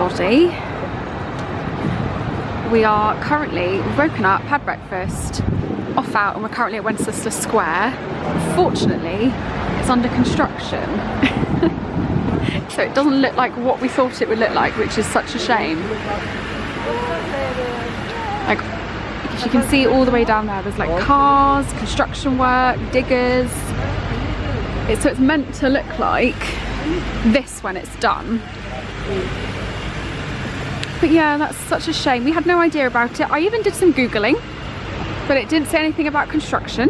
everybody. We are currently, we've woken up, had breakfast, off out, and we're currently at Wenceslas Square. Fortunately, it's under construction. So it doesn't look like what we thought it would look like, which is such a shame. Like, as you can see all the way down there, there's like cars, construction work, diggers. So it's meant to look like this when it's done. But yeah, that's such a shame. We had no idea about it. I even did some Googling, but it didn't say anything about construction.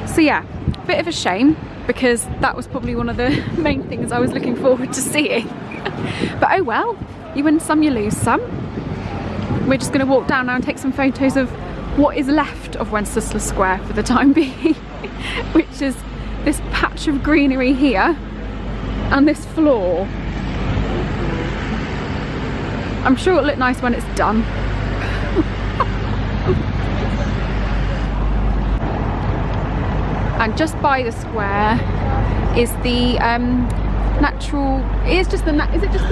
So yeah, bit of a shame, because that was probably one of the main things I was looking forward to seeing. But oh well, you win some, you lose some. We're just going to walk down now and take some photos of what is left of Wenceslas Square for the time being, which is this patch of greenery here and this floor. I'm sure it'll look nice when it's done. And just by the square is the is it just the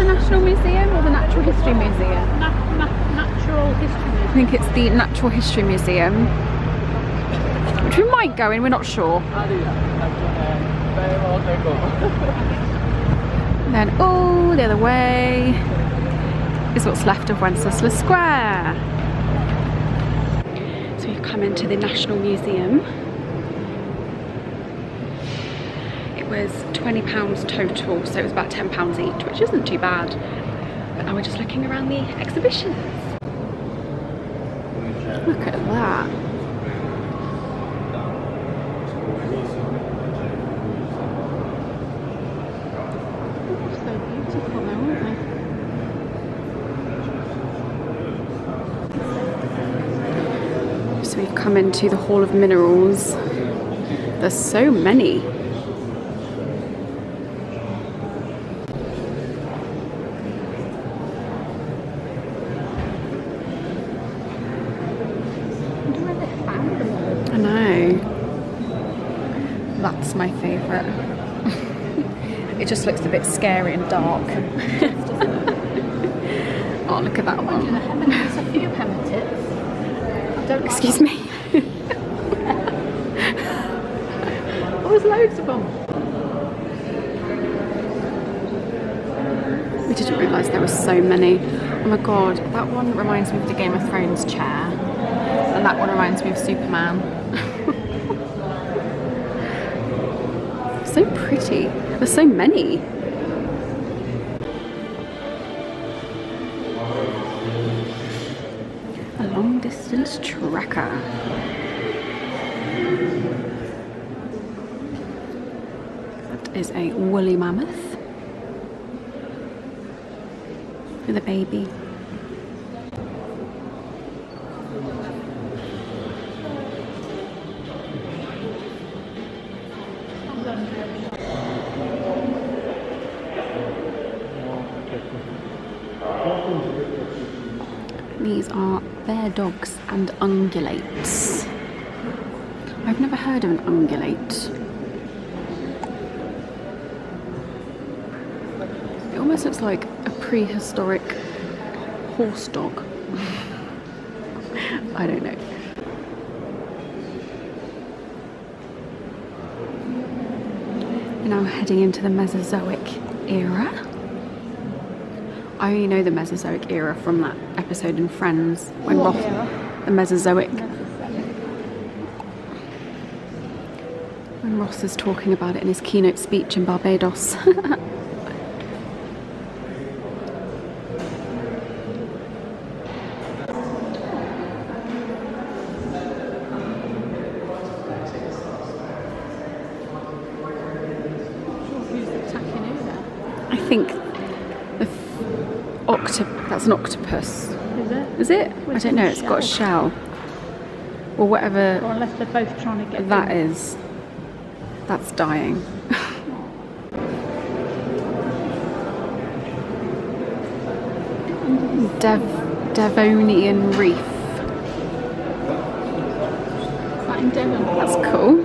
National Museum or the Natural History Museum? Natural History Museum. I think it's the Natural History Museum, which we might go in, we're not sure. And then all the other way is what's left of Wenceslas Square. So we've come into the National Museum. It was £20 total, so it was about £10 each, which isn't too bad. But now we're just looking around the exhibitions. Look at that. So beautiful though, aren't they? So we've come into the Hall of Minerals. There's so many. I know. That's my favourite. It just looks a bit scary and dark. Oh, look at that one. There's a few hematites. Excuse me. Oh, there's loads of them. We didn't realise there were so many. Oh my god, that one reminds me of the Game of Thrones chair. And that one reminds me of Superman. So pretty. There's so many. A long distance tracker. That is a woolly mammoth with a baby. These are bear dogs and ungulates. I've never heard of an ungulate. It almost looks like a prehistoric horse dog. I don't know. We're now heading into the Mesozoic era. I only know the Mesozoic era from that episode in Friends when Ross, the Mesozoic, when Ross is talking about it in his keynote speech in Barbados. I think that's an octopus. Is it? Is it? I don't know, it's got a shell. Or whatever. Or unless they're both trying to get that in. is. That's dying. Devonian reef. Is that in Devon? That's cool.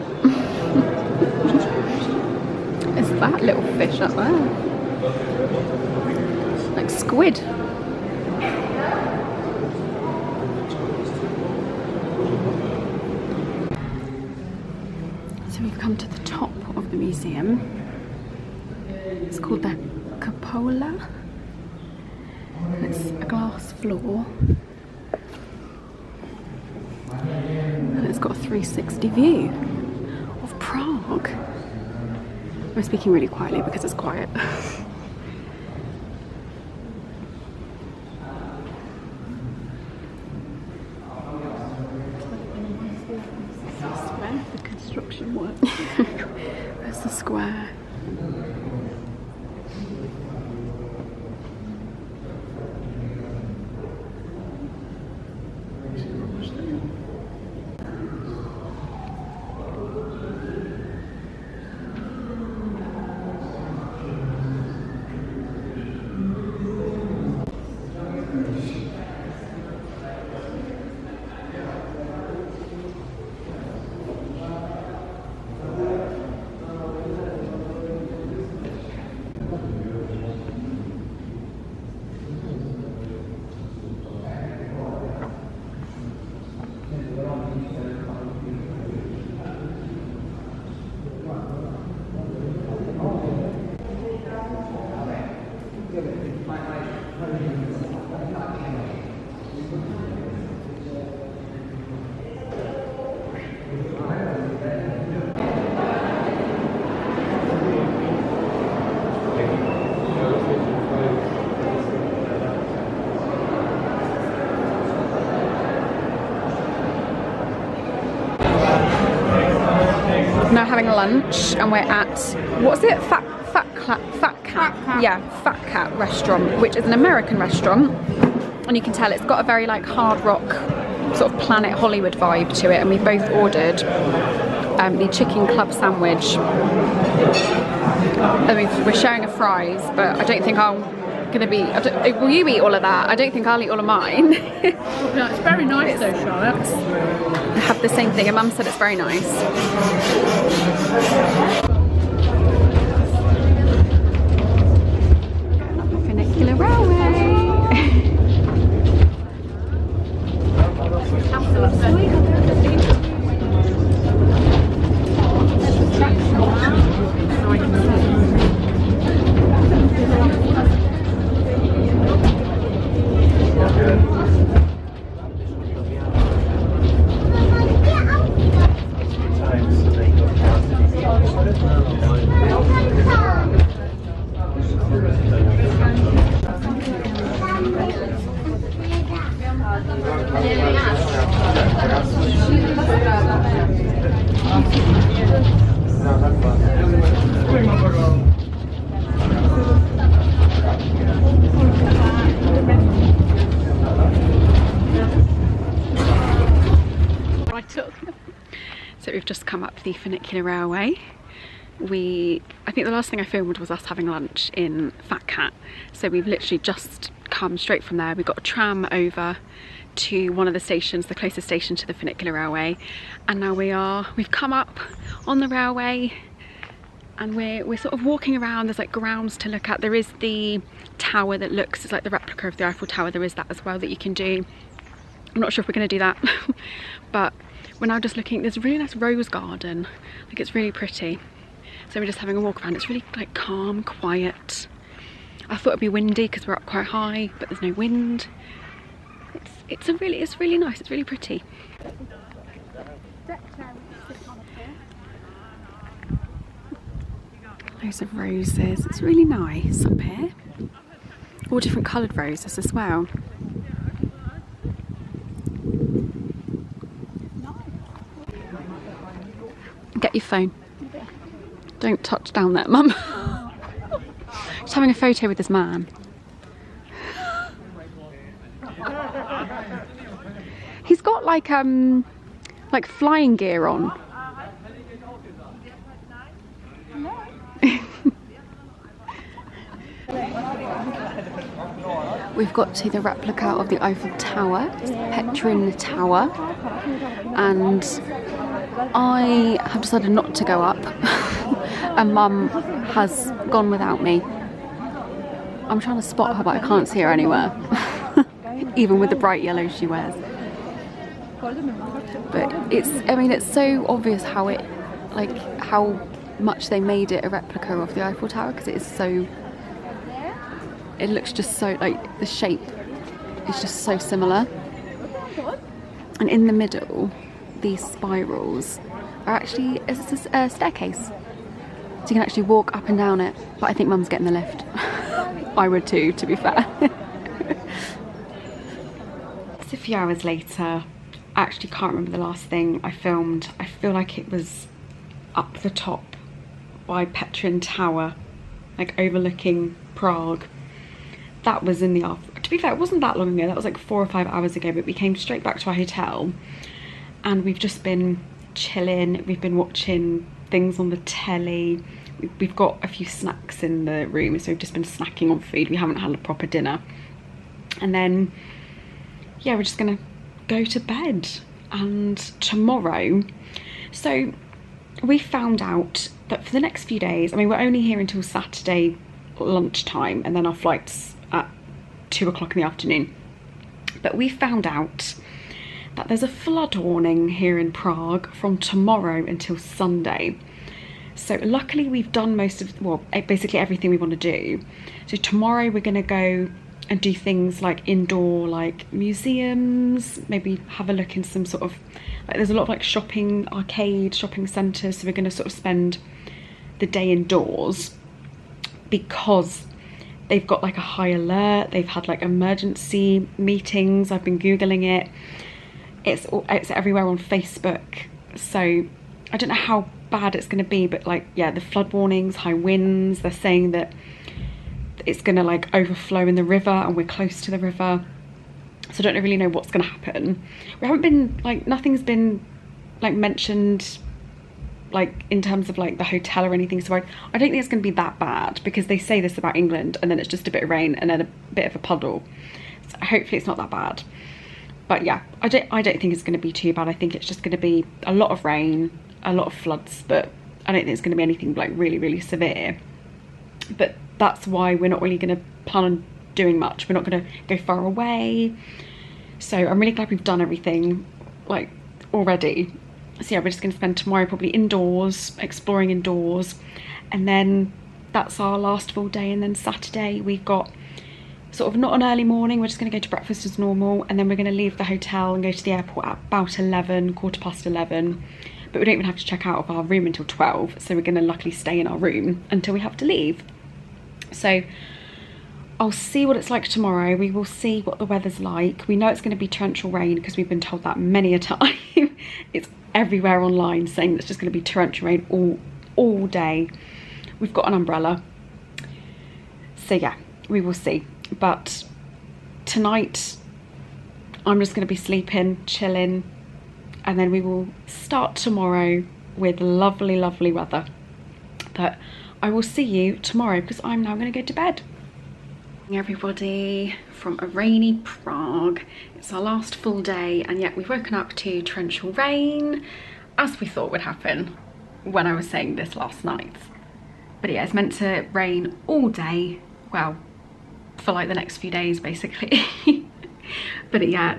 There's that little fish up there. like squid. So we've come to the top of the museum. It's called the Cupola. And it's a glass floor. And it's got a 360 view of Prague. I'm speaking really quietly because it's quiet. The construction work. There's the square. Now having lunch, and we're at, what's it? Fat Cat. Yeah, Fat Cat restaurant, which is an American restaurant, and you can tell it's got a very like hard rock sort of Planet Hollywood vibe to it. And we both ordered the chicken club sandwich. I mean, we're sharing a fries, but I don't think I'm gonna be. Will you eat all of that? I don't think I'll eat all of mine. No, it's very nice though, Charlotte. I have the same thing, and Mum said it's very nice. Funicular railway. So we've just come up the funicular railway. I think the last thing I filmed was us having lunch in Fat Cat. So we've literally just come straight from there. We got a tram over to one of the stations, the closest station to the funicular railway. And now we've come up on the railway, and we're sort of walking around. There's like grounds to look at. There is the tower that looks, it's like the replica of the Eiffel Tower. There is that as well that you can do. I'm not sure if we're gonna do that, but we're now just looking. There's a really nice rose garden. I think it's really pretty. So we're just having a walk around. It's really like calm, quiet. I thought it'd be windy because we're up quite high, but there's no wind. It's really nice. It's really pretty. Loads of roses. It's really nice up here. All different coloured roses as well. Get your phone. Don't touch down there, Mum. Just having a photo with this man. He's got like flying gear on. We've got to the replica of the Eiffel Tower, Petrin Tower, and I have decided not to go up, and Mum has gone without me. I'm trying to spot her, but I can't see her anywhere. Even with the bright yellow she wears. But it's, I mean, it's so obvious how it, like, how much they made it a replica of the Eiffel Tower, because it is so, it looks just so, like, the shape is just so similar. And in the middle, these spirals are actually a staircase. So you can actually walk up and down it. But I think Mum's getting the lift. I would too, to be fair. It's a few hours later. I actually can't remember the last thing I filmed. I feel like it was up the top by Petrin Tower, like overlooking Prague. That was in the afternoon. To be fair, it wasn't that long ago. That was like 4 or 5 hours ago, but we came straight back to our hotel and we've just been chilling. We've been watching things on the telly. We've got a few snacks in the room, so we've just been snacking on food. We haven't had a proper dinner. And then, yeah, we're just gonna go to bed. And tomorrow, so we found out that for the next few days, I mean, we're only here until Saturday lunchtime, and then our flight's at 2 o'clock in the afternoon. But we found out that there's a flood warning here in Prague from tomorrow until Sunday. So luckily we've done most of, well, basically everything we want to do. So tomorrow we're going to go and do things like indoor, like museums, maybe have a look in some sort of, like, there's a lot of like shopping, arcade, shopping centres. So we're going to sort of spend the day indoors because they've got like a high alert. They've had like emergency meetings. I've been Googling it. It's everywhere on Facebook. So I don't know how bad it's going to be, but like, yeah, the flood warnings, high winds, they're saying that it's going to like overflow in the river, and we're close to the river. So I don't really know what's going to happen. We haven't been, like, nothing's been like mentioned like in terms of like the hotel or anything, so I don't think it's going to be that bad, because they say this about England and then it's just a bit of rain and then a bit of a puddle. So hopefully it's not that bad. But yeah, I don't think it's going to be too bad. I think it's just going to be a lot of rain, a lot of floods, but I don't think it's going to be anything like really, really severe. But that's why we're not really going to plan on doing much. We're not going to go far away. So I'm really glad we've done everything like already. So yeah, we're just going to spend tomorrow probably indoors, exploring indoors, and then that's our last full day. And then Saturday we've got sort of not an early morning, we're just going to go to breakfast as normal, and then we're going to leave the hotel and go to the airport at about 11, quarter past 11. But we don't even have to check out of our room until 12, so we're going to luckily stay in our room until we have to leave. So I'll see what it's like tomorrow. We will see what the weather's like. We know it's going to be torrential rain because we've been told that many a time. It's everywhere online saying that it's just going to be torrential rain all day. We've got an umbrella. So yeah, we will see. But tonight I'm just going to be sleeping, chilling, and then we will start tomorrow with lovely, lovely weather. But I will see you tomorrow because I'm now going to go to bed. Everybody, from a rainy Prague. It's our last full day, and yet we've woken up to torrential rain, as we thought would happen when I was saying this last night. But yeah, it's meant to rain all day, well, for like the next few days basically. But yeah,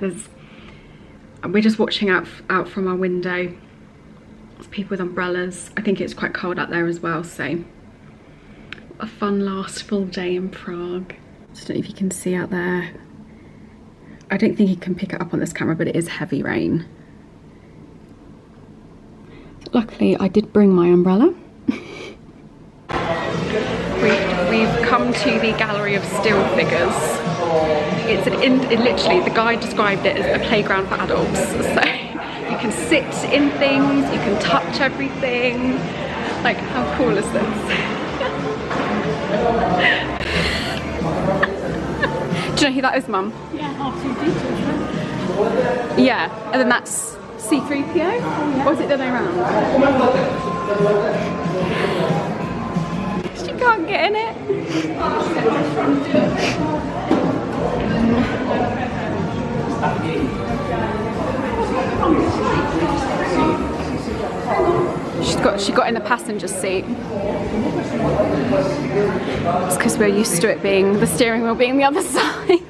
we're just watching out from our window. There's people with umbrellas. I think it's quite cold out there as well, so a fun last full day in Prague. I don't know if you can see out there. I don't think you can pick it up on this camera, but it is heavy rain. Luckily I did bring my umbrella. We've come to the gallery of still figures. It literally, the guide described it as a playground for adults. So you can sit in things, you can touch everything. Like, how cool is this? Do you know who that is, Mum? Yeah, R2D2. Yeah, and then that's C3PO? Oh, yeah. Or is it the other way around? She can't get in it. She got in the passenger seat. It's because we're used to it being, the steering wheel being the other side.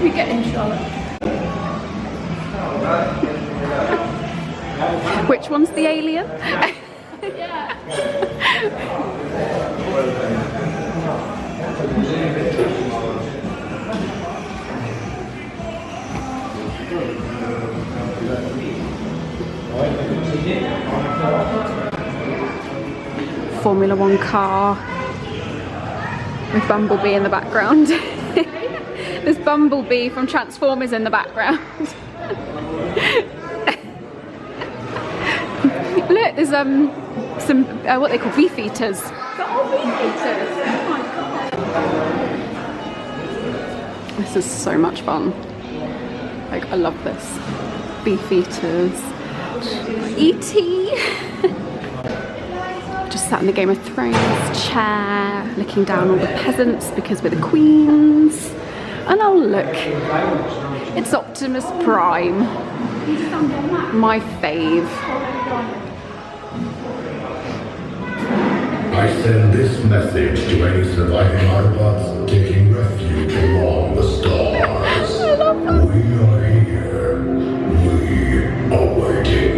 We get in, Charlotte. Which one's the alien? Yeah. Formula One car with Bumblebee in the background. There's Bumblebee from Transformers in the background. Look, there's some what they call beef eaters. This is so much fun. Like, I love this. Beef eaters. E.T. Just sat in the Game of Thrones chair, looking down on the peasants because we're the queens. And oh look, it's Optimus Prime. My fave. I send this message to any surviving Autobots taking refuge along the stars. We are here. We are waiting.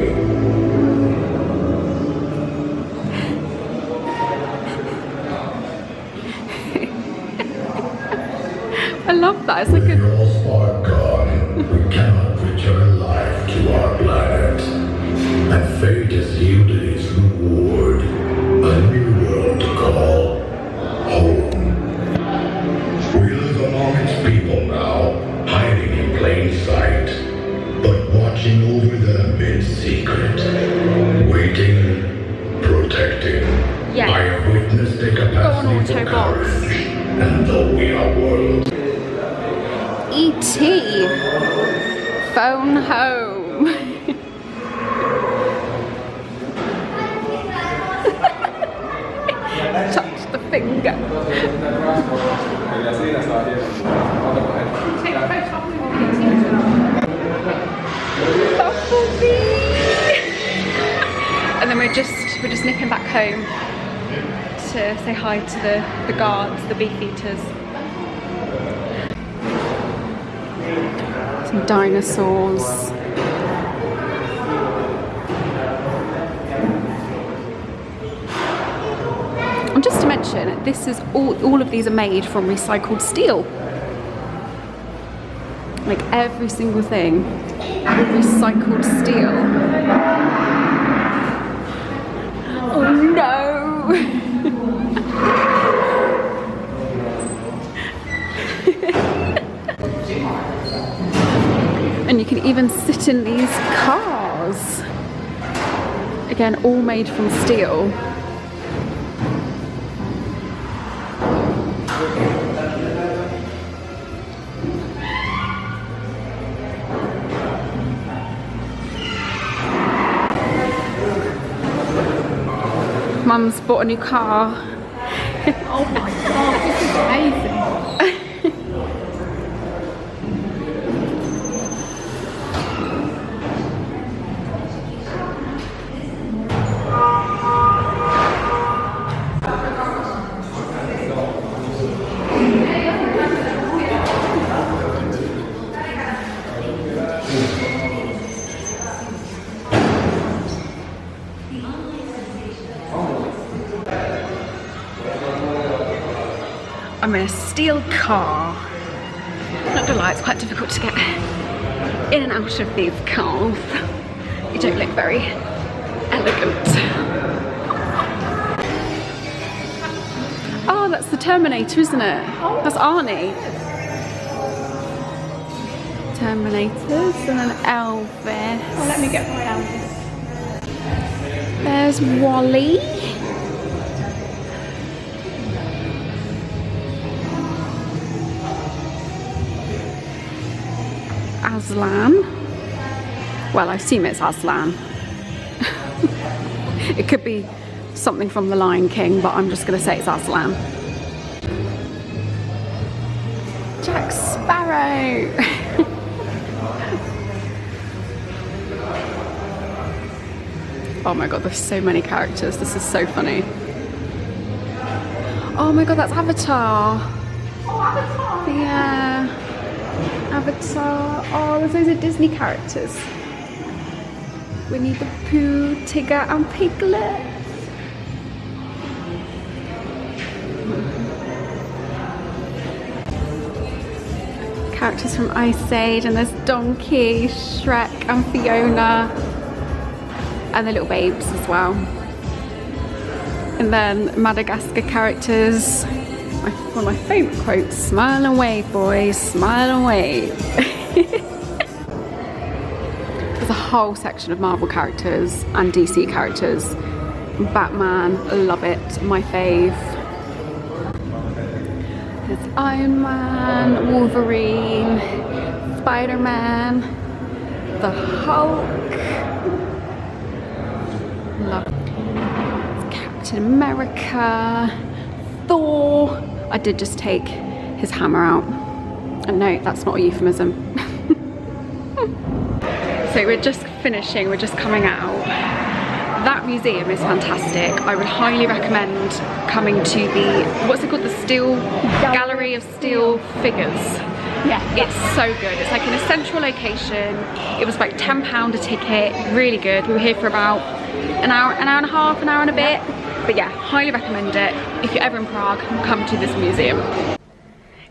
I love that. It's like With your spark gone, we cannot return life to our planet. And fate has yielded its reward. A new world to call home. We live among its people now, hiding in plain sight, but watching over them in secret. Waiting, protecting. Yeah. I have witnessed a capacity for Autobots. courage, and though we are worlds. E.T. Phone home. Touch the finger. Take a photo of Bumblebee. And then we're just nipping back home to say hi to the guards, the beef eaters. Some dinosaurs. And just to mention, this is all of these are made from recycled steel. Like every single thing, recycled steel. Oh no! And you can even sit in these cars. Again, all made from steel. Mum's bought a new car. Oh my god, this is amazing. I'm in a steel car. Not gonna lie, it's quite difficult to get in and out of these cars. You don't look very elegant. Oh, that's the Terminator, isn't it? That's Arnie. Terminators and then Elvis. Oh, let me get my Elvis. There's Wally. Aslan. Well, I assume it's Aslan. It could be something from The Lion King, but I'm just going to say it's Aslan. Jack Sparrow! Oh my god, there's so many characters. This is so funny. Oh my god, that's Avatar. Oh, Avatar. Yeah. Avatar. Oh, there's loads of Disney characters. Winnie the Pooh, Tigger and Piglet. Characters from Ice Age, and there's Donkey, Shrek and Fiona. And the little babes as well. And then Madagascar characters. One of my favourite quotes, smile and wave boys, smile and wave. There's a whole section of Marvel characters and DC characters. Batman, love it, my fave. There's Iron Man, Wolverine, Spider-Man, the Hulk. Love Captain America, Thor. I did just take his hammer out. And no, that's not a euphemism. So we're just finishing, we're just coming out. That museum is fantastic. I would highly recommend coming to the, what's it called, the Steel Gallery of Steel Figures. Yeah. It's so good. It's like in a central location. It was like £10 a ticket, really good. We were here for about an hour and a half, an hour and a bit. But yeah, highly recommend it. If you're ever in Prague, come to this museum.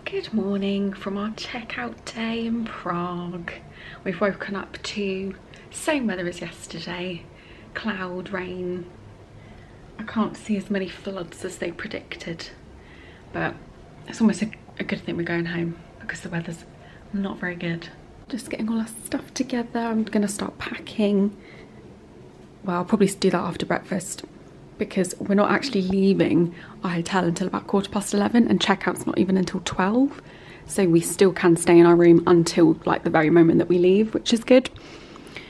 Good morning from our checkout day in Prague. We've woken up to same weather as yesterday. Cloud, rain. I can't see as many floods as they predicted. But it's almost a good thing we're going home because the weather's not very good. Just getting all our stuff together. I'm gonna start packing. Well, I'll probably do that after breakfast because we're not actually leaving our hotel until about 11:15 and checkout's not even until 12. So we still can stay in our room until like the very moment that we leave, which is good.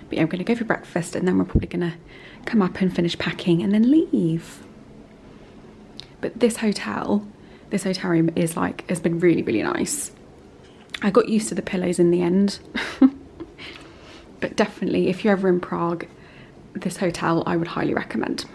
But yeah, we're gonna go for breakfast and then we're probably gonna come up and finish packing and then leave. But this hotel room is like, has been really, really nice. I got used to the pillows in the end. But definitely, if you're ever in Prague, this hotel I would highly recommend.